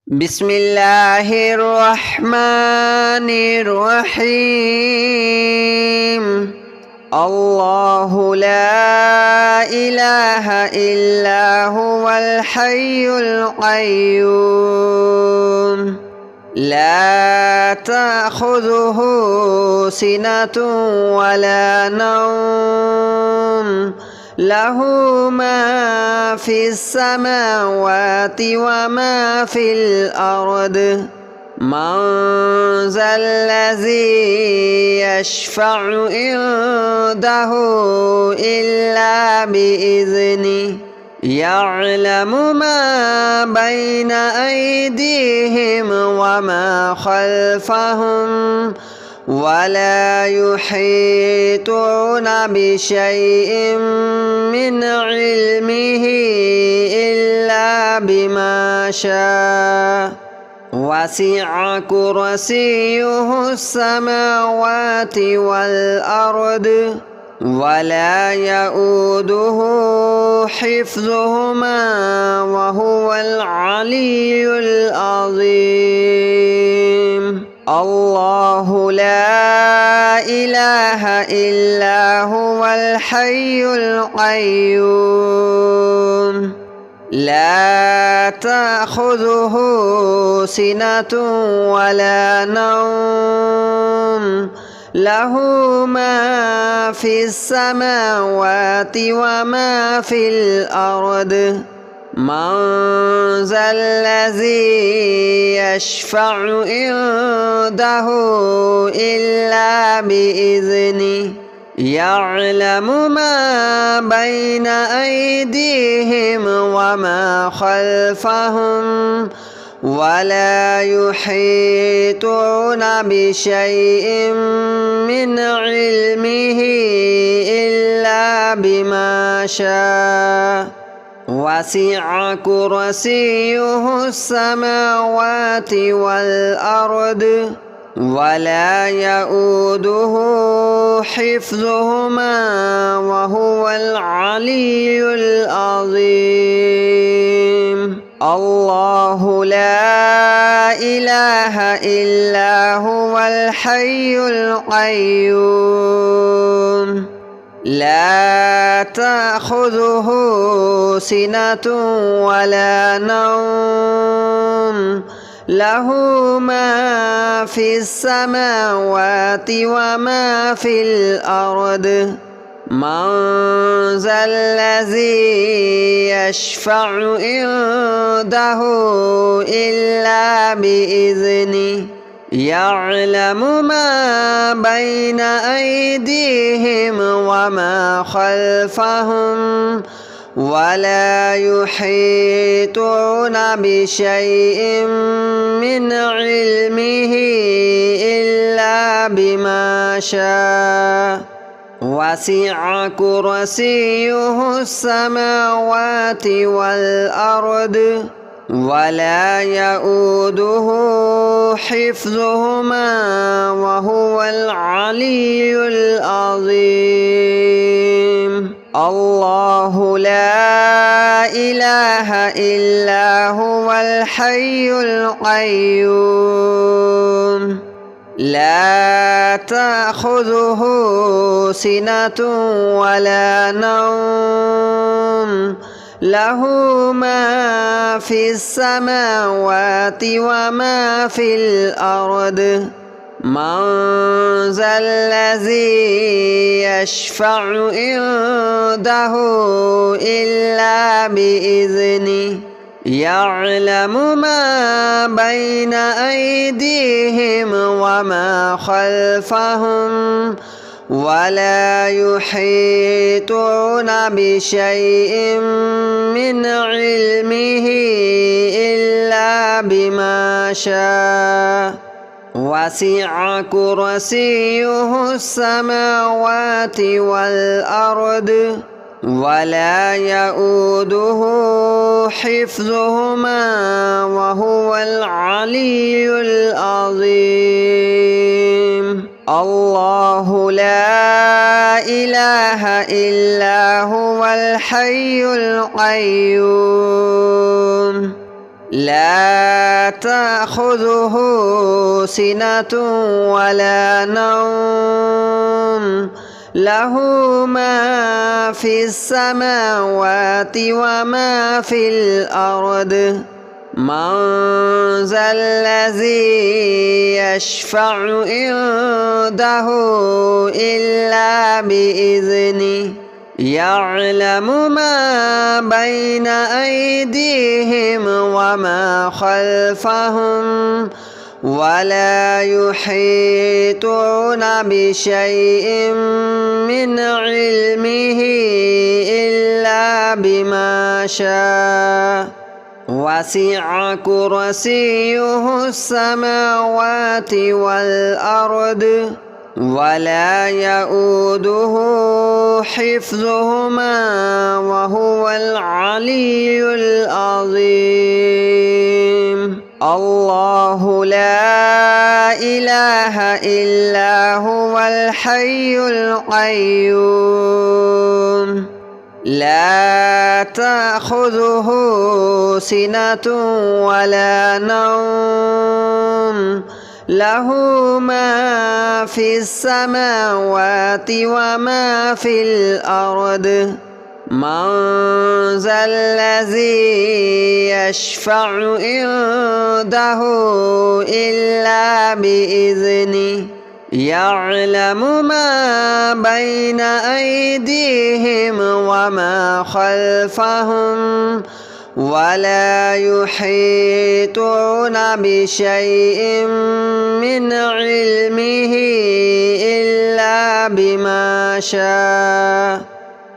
بسم الله الرحمن الرحيم. الله لا إله إلا هو الحي القيوم لا تأخذه سنة ولا نوم له ما في السماوات وما في الأرض من ذا الذي يشفع عنده إلا بإذنه يعلم ما بين أيديهم وما خلفهم ولا يحيطون بشيء من علمه إلا بما شاء وسع كرسيه السماوات والأرض ولا يؤوده حفظهما وهو العلي العظيم. الله لا إله إلا هو الحي القيوم لا تأخذه سنة ولا نوم له ما في السماوات وما في الأرض من ذا الذي يشفع عنده إلا بإذنه يعلم ما بين أيديهم وما خلفهم ولا يحيطون بشيء من علمه إلا بما شاء وسع كرسيه السماوات والأرض ولا يؤوده حفظهما وهو العلي العظيم. الله لا إله إلا هو الحي القيوم لا تأخذه سنة ولا نوم له ما في السماوات وما في الأرض من ذا الذي يشفع عنده إلا بإذنه يعلم ما بين أيديهم وما خلفهم ولا يحيطون بشيء من علمه إلا بما شاء وسع كرسيه السماوات والأرض ولا يؤوده حفظهما وهو العلي العظيم. الله لا إله إلا هو الحي القيوم لا تأخذه سنة ولا نوم له ما في السماوات وما في الأرض من ذا الذي يشفع عنده إلا بإذنه يعلم ما بين أيديهم وما خلفهم ولا يحيطون بشيء من علمه إلا بما شاء وسع كرسيه السماوات والأرض ولا يؤوده حفظهما وهو العلي العظيم. الله لا إله إلا هو الحي القيوم لا تأخذه سنة ولا نوم له ما في السماوات وما في الأرض من ذا الذي يشفع عنده إلا بإذنه يعلم ما بين أيديهم وما خلفهم ولا يحيطون بشيء من علمه إلا بما شاء وسع كرسيه السماوات والأرض ولا يؤوده حفظهما وهو العلي العظيم الله لا إله إلا هو الحي القيوم لا تأخذه سنة ولا نوم له ما في السماوات وما في الأرض من ذا الذي يشفع عنده إلا بإذنه يعلم ما بين أيديهم وما خلفهم ولا يحيطون بشيء من علمه إلا بما شاء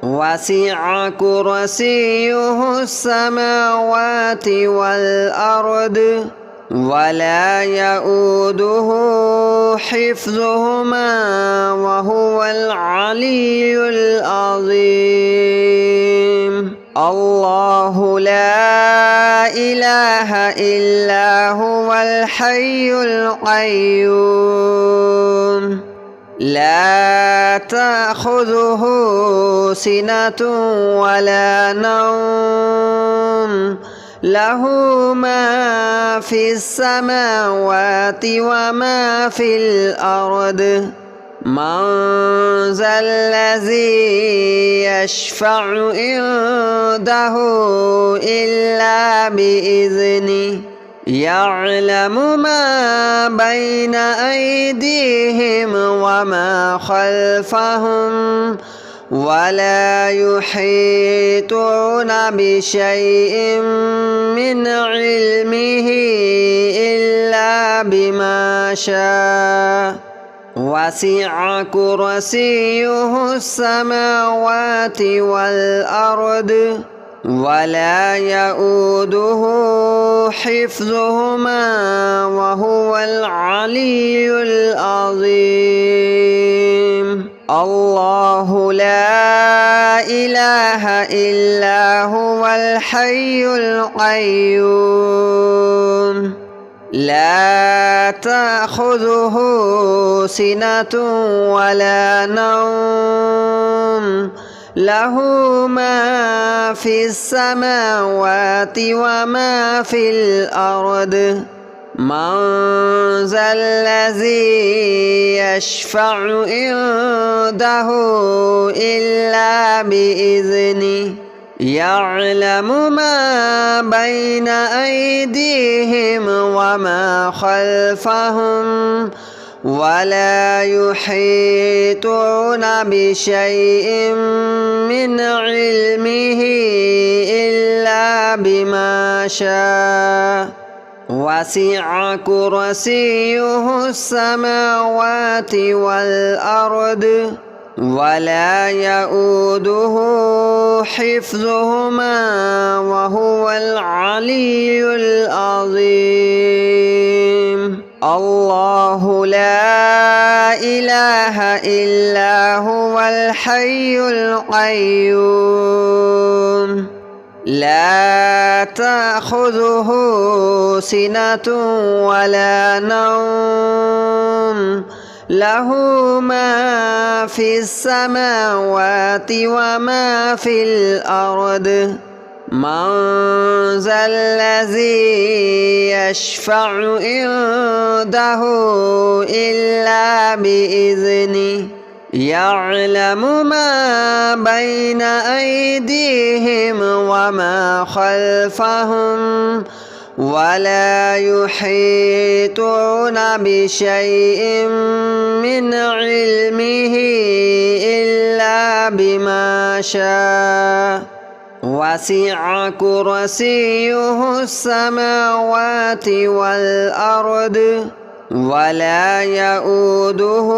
وسع كرسيه السماوات والأرض ولا يؤوده حفظهما وهو العلي العظيم الله لا إله إلا هو الحي القيوم لا تأخذه سنة ولا نوم له ما في السماوات وما في الأرض من ذا الذي يشفع عنده إلا بإذنه يعلم ما بين أيديهم وما خلفهم ولا يحيطون بشيء من علمه إلا بما شاء وسع كرسيه السماوات والأرض ولا يؤوده حفظهما وهو العلي العظيم الله لا إله إلا هو الحي القيوم لا تأخذه سنة ولا نوم له ما في السماوات وما في الأرض من ذا الذي يشفع عنده إلا بإذنه يعلم ما بين أيديهم وما خلفهم ولا يحيطون بشيء من علمه إلا بما شاء وسع كرسيه السماوات والأرض ولا يؤوده حفظهما وهو العلي العظيم الله لا إله إلا هو الحي القيوم لا تأخذه سنة ولا نوم له ما في السماوات وما في الأرض من ذا الذي يشفع عنده إلا بإذنه يعلم ما بين أيديهم وما خلفهم ولا يحيطون بشيء من علمه إلا بما شاء وسع كرسيه السماوات والأرض ولا يؤوده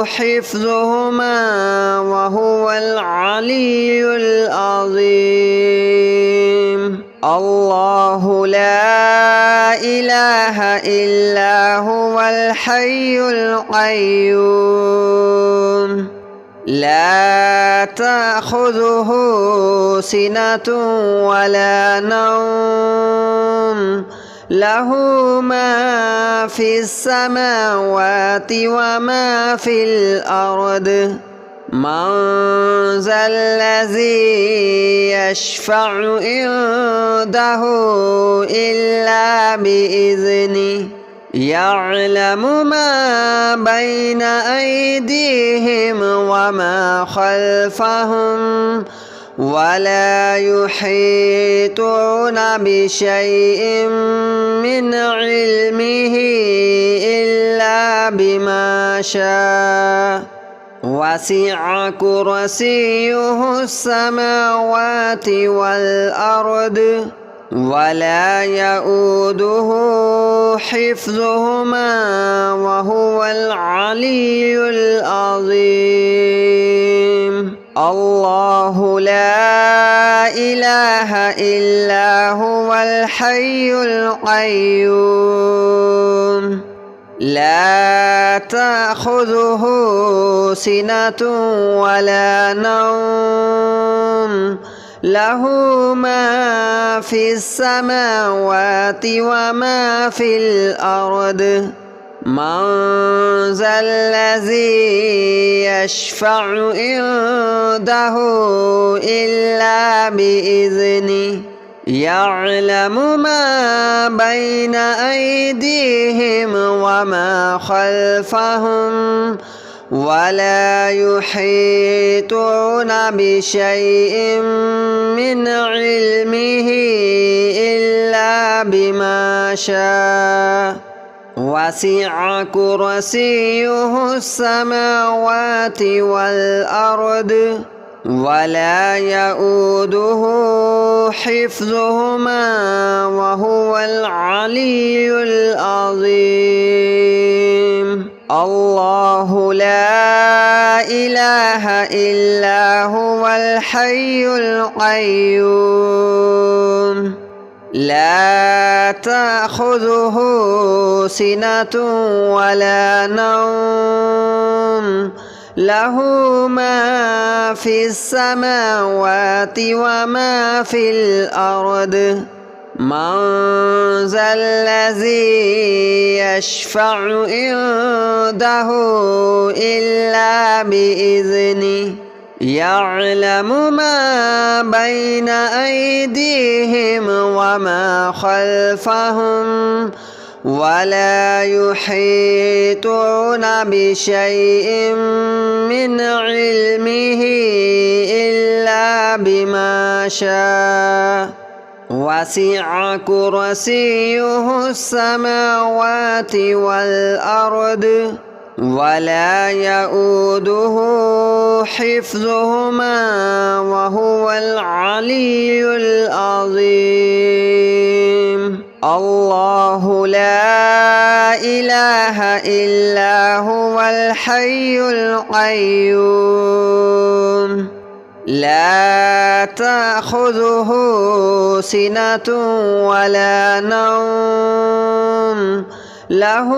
حفظهما وهو العلي العظيم. الله لا إله إلا هو الحي القيوم لا تأخذه سنة ولا نوم له ما في السماوات وما في الأرض من ذا الذي يشفع عنده إلا بإذنه يعلم ما بين أيديهم وما خلفهم ولا يحيطون بشيء من علمه إلا بما شاء وسع كرسيه السماوات والأرض ولا يؤوده حفظهما وهو العلي العظيم. الله لا إله إلا هو الحي القيوم لا تأخذه سنة ولا نوم له ما في السماوات وما في الأرض من ذا الذي يشفع عنده إلا بإذنه يعلم ما بين أيديهم وما خلفهم ولا يحيطون بشيء من علمه إلا بما شاء وسع كرسيه السماوات والأرض ولا يؤوده حفظهما وهو العلي العظيم. الله لا إله إلا هو الحي القيوم لا تأخذه سنة ولا نوم له ما في السماوات وما في الأرض من ذا الذي يشفع عنده إلا بإذنه يعلم ما بين أيديهم وما خلفهم ولا يحيطون بشيء من علمه إلا بما شاء وسع كرسيه السماوات والأرض ولا يؤوده حفظهما وهو العلي العظيم. الله لا إله إلا هو الحي القيوم لا تأخذه سنة ولا نوم له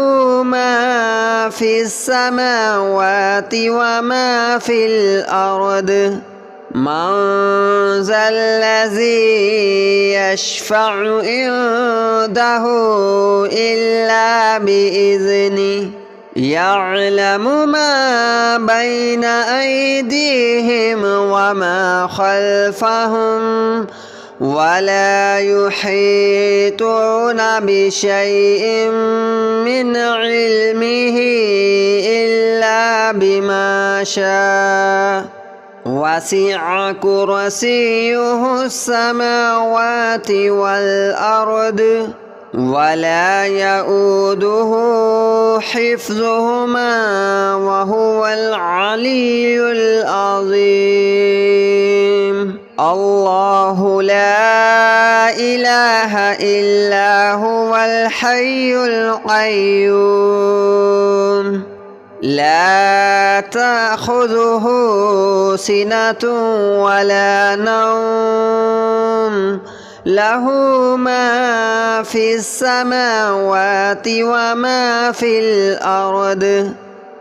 ما في السماوات وما في الأرض من ذا الذي يشفع عنده إلا بإذنه يعلم ما بين أيديهم وما خلفهم ولا يحيطون بشيء من علمه إلا بما شاء وسع كرسيه السماوات والأرض ولا يؤوده حفظهما وهو العلي العظيم الله لا إله إلا هو الحي القيوم لا تأخذه سنة ولا نوم له ما في السماوات وما في الأرض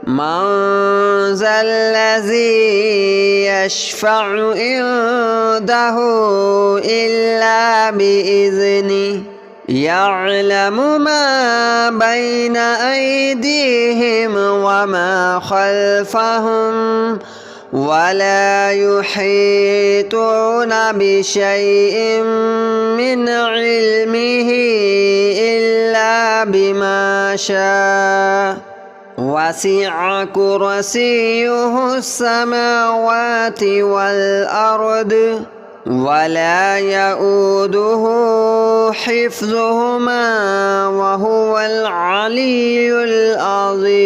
من ذا الذي يشفع عنده إلا بإذنه يعلم ما بين أيديهم وما خلفهم ولا يحيطون بشيء من علمه إلا بما شاء وسع كرسيه السماوات والأرض ولا يؤوده حفظهما وهو العلي العظيم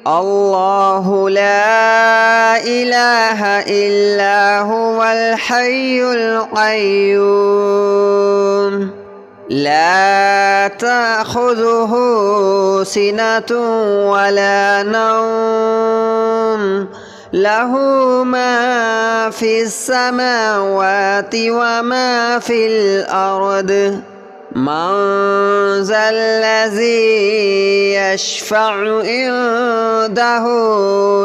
الله لا إله إلا هو الحي القيوم لا تأخذه سنة ولا نوم له ما في السماوات وما في الأرض من ذا الذي يشفع عنده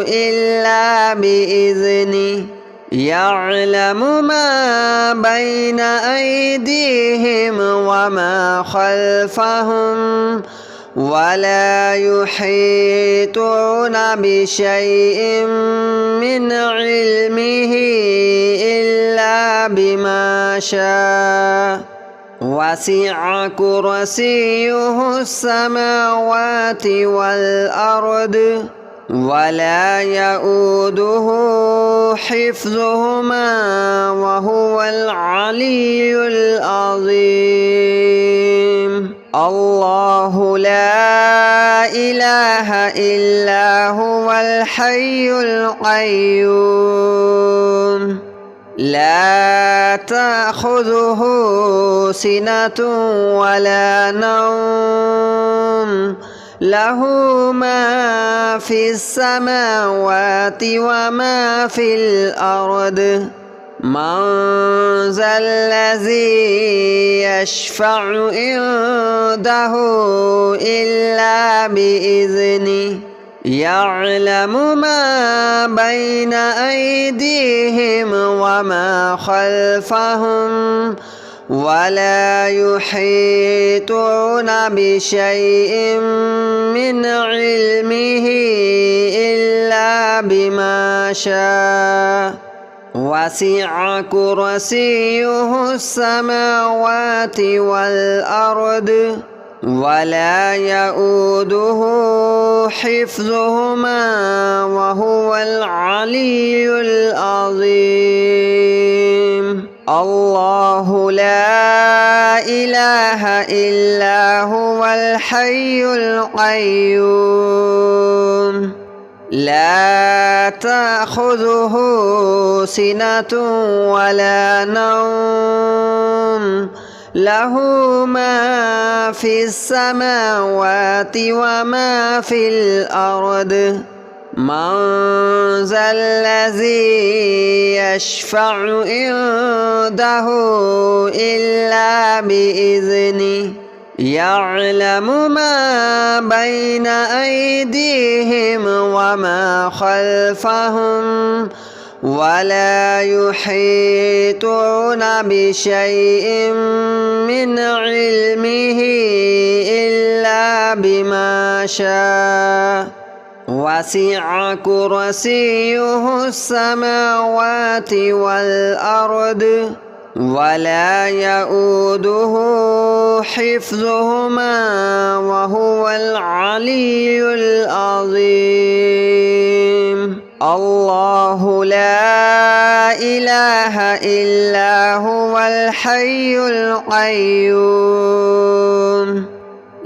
إلا بإذنه يعلم ما بين أيديهم وما خلفهم ولا يحيطون بشيء من علمه إلا بما شاء وسع كرسيه السماوات والأرض ولا يؤوده حفظهما وهو العلي العظيم الله لا إله إلا هو الحي القيوم لا تأخذه سنة ولا نوم له ما في السماوات وما في الأرض من ذا الذي يشفع عنده إلا بإذنه يعلم ما بين أيديهم وما خلفهم ولا يحيطون بشيء من علمه إلا بما شاء وسع كرسيه السماوات والأرض ولا يؤوده حفظهما وهو العلي العظيم الله لا إله إلا هو الحي القيوم لا تأخذه سنة ولا نوم له ما في السماوات وما في الأرض من ذا الذي يشفع عنده إلا بإذنه يعلم ما بين أيديهم وما خلفهم ولا يحيطون بشيء من علمه إلا بما شاء وسع كرسيه السماوات والأرض ولا يؤوده حفظهما وهو العلي العظيم الله لا إله إلا هو الحي القيوم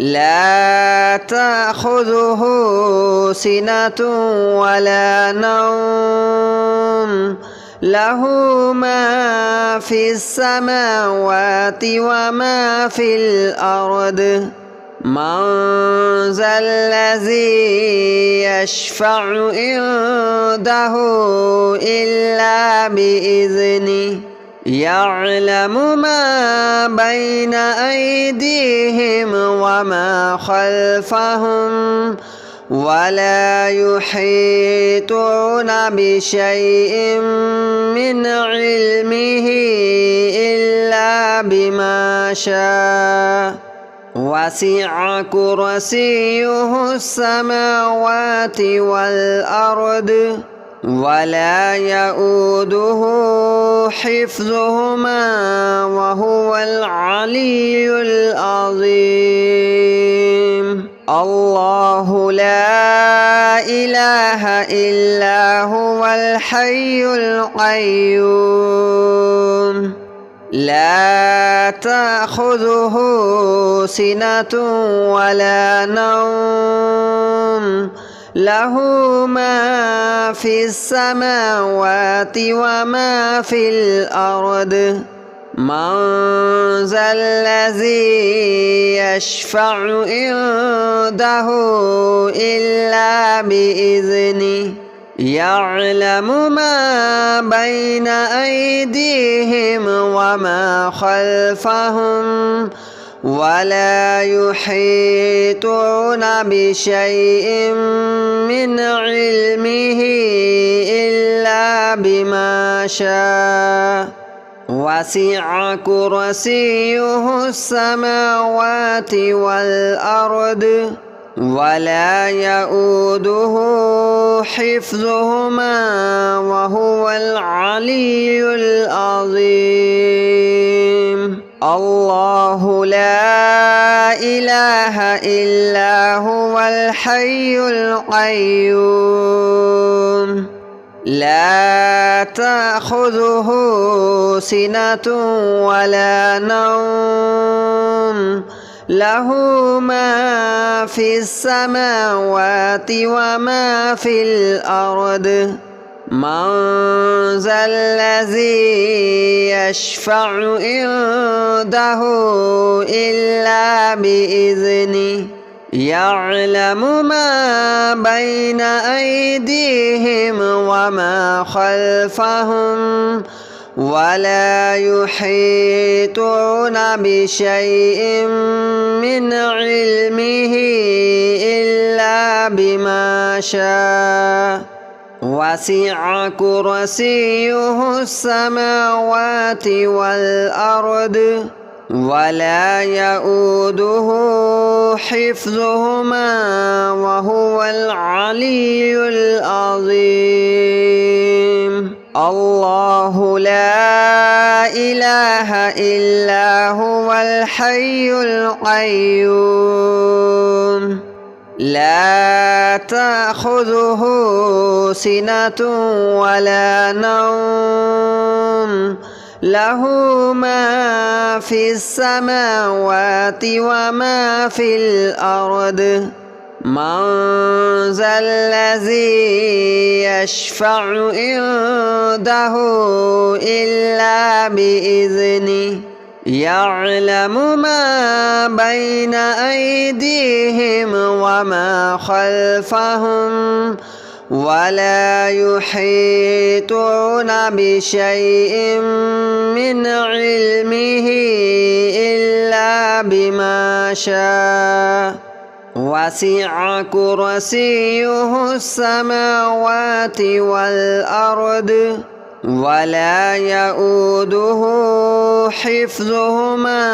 لا تأخذه سنة ولا نوم له ما في السماوات وما في الأرض من ذا الذي يشفع عنده إلا بإذنه يعلم ما بين أيديهم وما خلفهم ولا يحيطون بشيء من علمه إلا بما شاء وسع كرسيه السماوات والأرض ولا يؤوده حفظهما وهو العلي العظيم الله لا إله إلا هو الحي القيوم لا تأخذه سنة ولا نوم له ما في السماوات وما في الأرض من ذا الذي يشفع عنده إلا بإذنه يعلم ما بين أيديهم وما خلفهم ولا يحيطون بشيء من علمه إلا بما شاء وسع كرسيه السماوات والأرض ولا يؤوده حفظهما وهو العلي العظيم الله لا إله إلا هو الحي القيوم لا تأخذه سنة ولا نوم له ما في السماوات وما في الأرض من ذا الذي يشفع عنده إلا بإذنه يعلم ما بين أيديهم وما خلفهم ولا يحيطون بشيء من علمه إلا بما شاء وسع كرسيه السماوات والأرض ولا يؤوده حفظهما وهو العلي العظيم الله لا إله إلا هو الحي القيوم لا تأخذه سنة ولا نوم له ما في السماوات وما في الأرض من ذا الذي يشفع عنده إلا بإذنه يعلم ما بين أيديهم وما خلفهم ولا يحيطون بشيء من علمه إلا بما شاء وسع كرسيه السماوات والأرض ولا يؤوده حفظهما